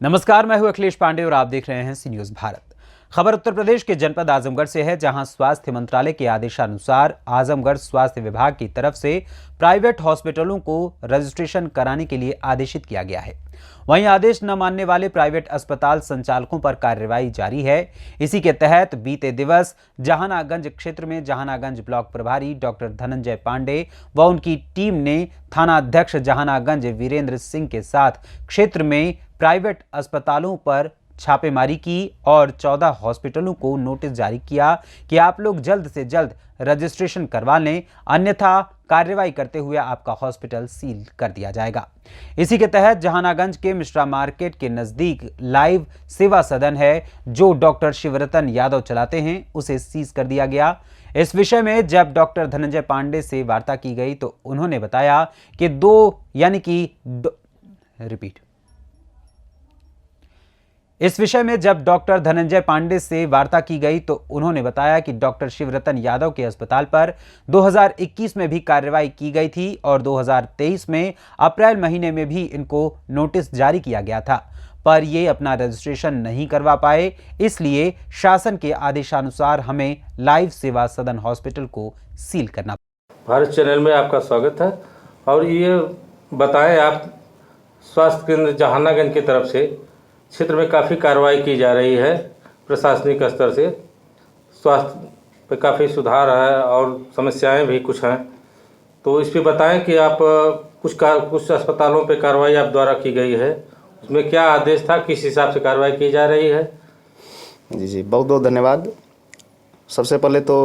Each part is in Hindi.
नमस्कार, मैं हूं अखिलेश पांडे और आप देख रहे हैं सी न्यूज भारत। खबर उत्तर प्रदेश के जनपद आजमगढ़ से है, जहां स्वास्थ्य मंत्रालय के आदेशानुसार आजमगढ़ स्वास्थ्य विभाग की तरफ से प्राइवेट हॉस्पिटलों को रजिस्ट्रेशन कराने के लिए आदेशित किया गया है। वहीं आदेश न मानने वाले प्राइवेट अस्पताल संचालकों पर कार्रवाई जारी है। इसी के तहत बीते दिवस जहानागंज क्षेत्र में जहानागंज ब्लॉक प्रभारी डॉक्टर धनंजय पांडे व उनकी टीम ने थाना अध्यक्ष जहानागंज वीरेंद्र सिंह के साथ क्षेत्र में प्राइवेट अस्पतालों पर छापेमारी की और 14 हॉस्पिटलों को नोटिस जारी किया कि आप लोग जल्द से जल्द रजिस्ट्रेशन करवा लें, अन्यथा कार्रवाई करते हुए आपका हॉस्पिटल सील कर दिया जाएगा। इसी के तहत जहानागंज के मिश्रा मार्केट के नजदीक लाइव सेवा सदन है, जो डॉक्टर शिवरतन यादव चलाते हैं, उसे सीज कर दिया गया। इस विषय में जब डॉक्टर धनंजय पांडे से वार्ता की गई तो उन्होंने बताया कि इस विषय में जब डॉक्टर धनंजय पांडे से वार्ता की गई तो उन्होंने बताया कि डॉक्टर शिवरतन यादव के अस्पताल पर 2021 में भी कार्रवाई की गई थी और 2023 में अप्रैल महीने में भी इनको नोटिस जारी किया गया था, पर ये अपना रजिस्ट्रेशन नहीं करवा पाए। इसलिए शासन के आदेशानुसार हमें लाइव सेवा सदन हॉस्पिटल को सील करना। भारत चैनल में आपका स्वागत है। और ये बताएं, आप स्वास्थ्य केंद्र जहानागंज की तरफ से क्षेत्र में काफ़ी कार्रवाई की जा रही है, प्रशासनिक स्तर से स्वास्थ्य पे काफ़ी सुधार है और समस्याएं भी कुछ हैं, तो इस पे बताएं कि आप कुछ अस्पतालों पे कार्रवाई आप द्वारा की गई है, उसमें क्या आदेश था, किस हिसाब से कार्रवाई की जा रही है? जी बहुत बहुत धन्यवाद। सबसे पहले तो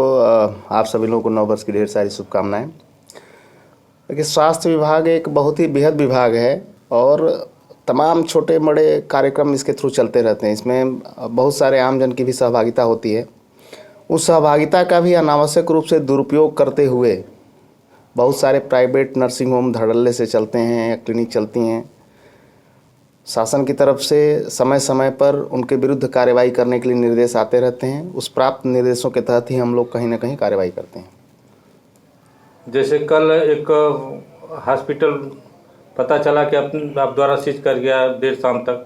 आप सभी लोगों को नववर्ष की ढेर सारी शुभकामनाएं। देखिए, स्वास्थ्य विभाग एक बहुत ही बेहद विभाग है और तमाम छोटे बड़े कार्यक्रम इसके थ्रू चलते रहते हैं। इसमें बहुत सारे आमजन की भी सहभागिता होती है। उस सहभागिता का भी अनावश्यक रूप से दुरुपयोग करते हुए बहुत सारे प्राइवेट नर्सिंग होम धड़ल्ले से चलते हैं या क्लिनिक चलती हैं। शासन की तरफ से समय समय पर उनके विरुद्ध कार्रवाई करने के लिए निर्देश आते रहते हैं। उस प्राप्त निर्देशों के तहत ही हम लोग कहीं ना कहीं कार्रवाई करते हैं। जैसे कल एक हॉस्पिटल पता चला कि आप द्वारा सीज कर गया देर शाम तक।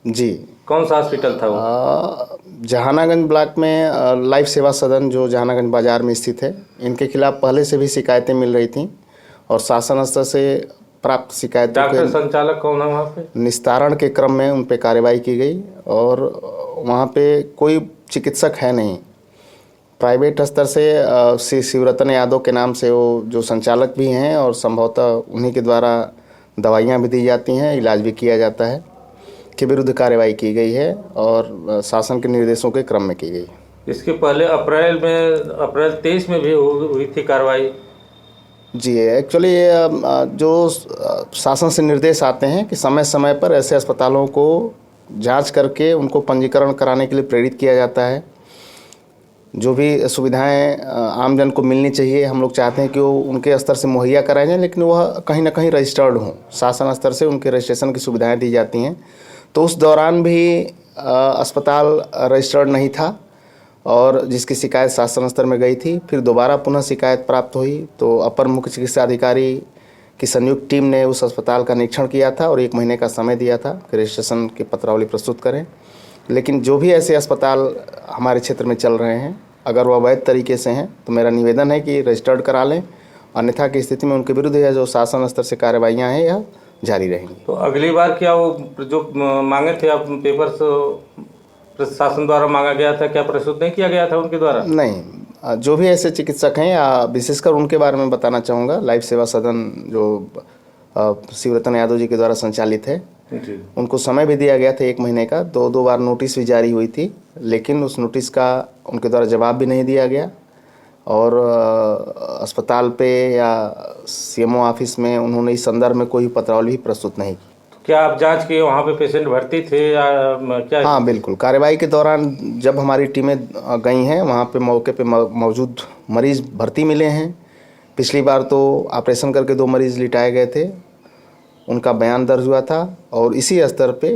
जी, कौन सा हॉस्पिटल था वो? जहानागंज ब्लॉक में लाइव सेवा सदन जो जहानागंज बाजार में स्थित है, इनके खिलाफ पहले से भी शिकायतें मिल रही थीं और शासन स्तर से प्राप्त शिकायतों डॉक्टर संचालक कौन है वहाँ पे? निस्तारण के क्रम में उन पर कार्रवाई की गई और वहाँ पे कोई चिकित्सक है नहीं। प्राइवेट स्तर से शिवरतन यादव के नाम से वो जो संचालक भी हैं और संभवतः उन्हीं के द्वारा दवाइयाँ भी दी जाती हैं, इलाज भी किया जाता है, के विरुद्ध कार्रवाई की गई है और शासन के निर्देशों के क्रम में की गई। इसके पहले अप्रैल 23 में भी हुई थी कार्रवाई। जी, एक्चुअली जो शासन से निर्देश आते हैं कि समय समय पर ऐसे अस्पतालों को जांच करके उनको पंजीकरण कराने के लिए प्रेरित किया जाता है। जो भी सुविधाएं आमजन को मिलनी चाहिए, हम लोग चाहते हैं कि वो उनके स्तर से मुहैया कराए जाएँ, लेकिन वह कहीं ना कहीं रजिस्टर्ड हों। शासन स्तर से उनके रजिस्ट्रेशन की सुविधाएं दी जाती हैं। तो उस दौरान भी अस्पताल रजिस्टर्ड नहीं था और जिसकी शिकायत शासन स्तर में गई थी। फिर दोबारा पुनः शिकायत प्राप्त हुई तो अपर मुख्य चिकित्सा अधिकारी की संयुक्त टीम ने उस अस्पताल का निरीक्षण किया था और 1 महीने का समय दिया था कि रजिस्ट्रेशन की पत्रावली प्रस्तुत करें। लेकिन जो भी ऐसे अस्पताल हमारे क्षेत्र में चल रहे हैं, अगर वह अवैध तरीके से हैं तो मेरा निवेदन है कि रजिस्टर्ड करा लें, अन्यथा की स्थिति में उनके विरुद्ध यह जो शासन स्तर से कार्रवाइयाँ हैं यह जारी रहेंगी। तो अगली बार क्या वो जो मांगे थे आप पेपर प्रशासन द्वारा मांगा गया था, क्या प्रस्तुत नहीं किया गया था उनके द्वारा? नहीं, जो भी ऐसे चिकित्सक हैं या विशेषकर उनके बारे में बताना चाहूँगा, लाइव सेवा सदन जो शिवरतन यादव जी के द्वारा संचालित है, उनको समय भी दिया गया था 1 महीने का। 2 बार नोटिस भी जारी हुई थी, लेकिन उस नोटिस का उनके द्वारा जवाब भी नहीं दिया गया और अस्पताल पे या सीएमओ ऑफिस में उन्होंने इस संदर्भ में कोई पत्रावली भी प्रस्तुत नहीं की। क्या आप जांच किए, वहाँ पे पेशेंट भर्ती थे या क्या? हाँ बिल्कुल, कार्रवाई के दौरान जब हमारी टीमें गई हैं वहाँ पे मौके पे मौजूद मरीज़ भर्ती मिले हैं। पिछली बार तो ऑपरेशन करके 2 मरीज़ लिटाए गए थे, उनका बयान दर्ज हुआ था और इसी स्तर पे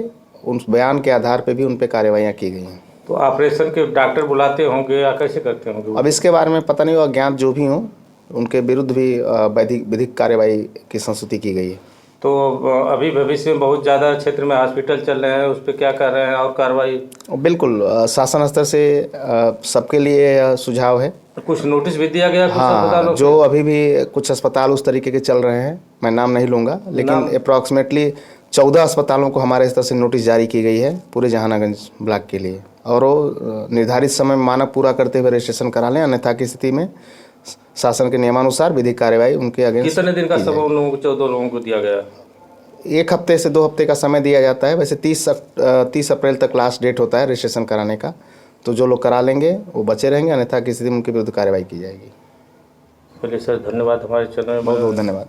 उन बयान के आधार पे भी उन पे कार्रवाइयाँ की गई हैं। तो ऑपरेशन के डॉक्टर बुलाते होंगे या कैसे करते होंगे? अब इसके बारे में पता नहीं, वो अज्ञात जो भी हों उनके विरुद्ध भी विधिक कार्रवाई की संस्तुति की गई है। तो अभी भविष्य में बहुत ज़्यादा क्षेत्र में हॉस्पिटल चल रहे हैं, उस पर क्या कर रहे हैं और कार्रवाई? बिल्कुल, शासन स्तर से सबके लिए सुझाव है। कुछ नोटिस भी दिया गया कुछ अस्पतालों हाँ, को? जो अभी भी कुछ अस्पताल उस तरीके के चल रहे हैं, मैं नाम नहीं लूँगा, लेकिन अप्रॉक्सीमेटली 14 अस्पतालों को हमारे स्तर से नोटिस जारी की गई है पूरे जहानागंज ब्लॉक के लिए, और वो निर्धारित समय में मानक पूरा करते हुए रजिस्ट्रेशन करा लें, अन्यथा की स्थिति में शासन के नियमानुसार विधिक कार्यवाही उनके अगेंस्ट। कितने दिन का समय उन लोगों को 14 लोगों को दिया गया? 1 हफ्ते से 2 हफ्ते का समय दिया जाता है। वैसे 30 अप्रैल तक लास्ट डेट होता है रजिस्ट्रेशन कराने का, तो जो लोग करा लेंगे वो बचे रहेंगे, अन्यथा की स्थिति में उनके विरुद्ध कार्रवाई की जाएगी। चलिए सर, धन्यवाद हमारे चैनल में। बहुत बहुत धन्यवाद।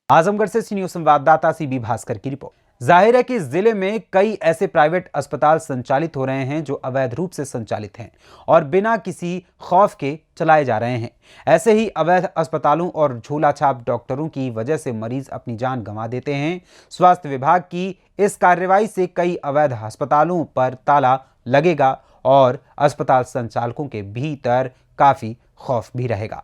आजमगढ़ से सी न्यूज संवाददाता सीबी भास्कर की रिपोर्ट। जाहिर है कि जिले में कई ऐसे प्राइवेट अस्पताल संचालित हो रहे हैं जो अवैध रूप से संचालित हैं और बिना किसी खौफ के चलाए जा रहे हैं। ऐसे ही अवैध अस्पतालों और झोला छाप डॉक्टरों की वजह से मरीज अपनी जान गंवा देते हैं। स्वास्थ्य विभाग की इस कार्रवाई से कई अवैध अस्पतालों पर ताला लगेगा और अस्पताल संचालकों के भीतर काफी खौफ भी रहेगा।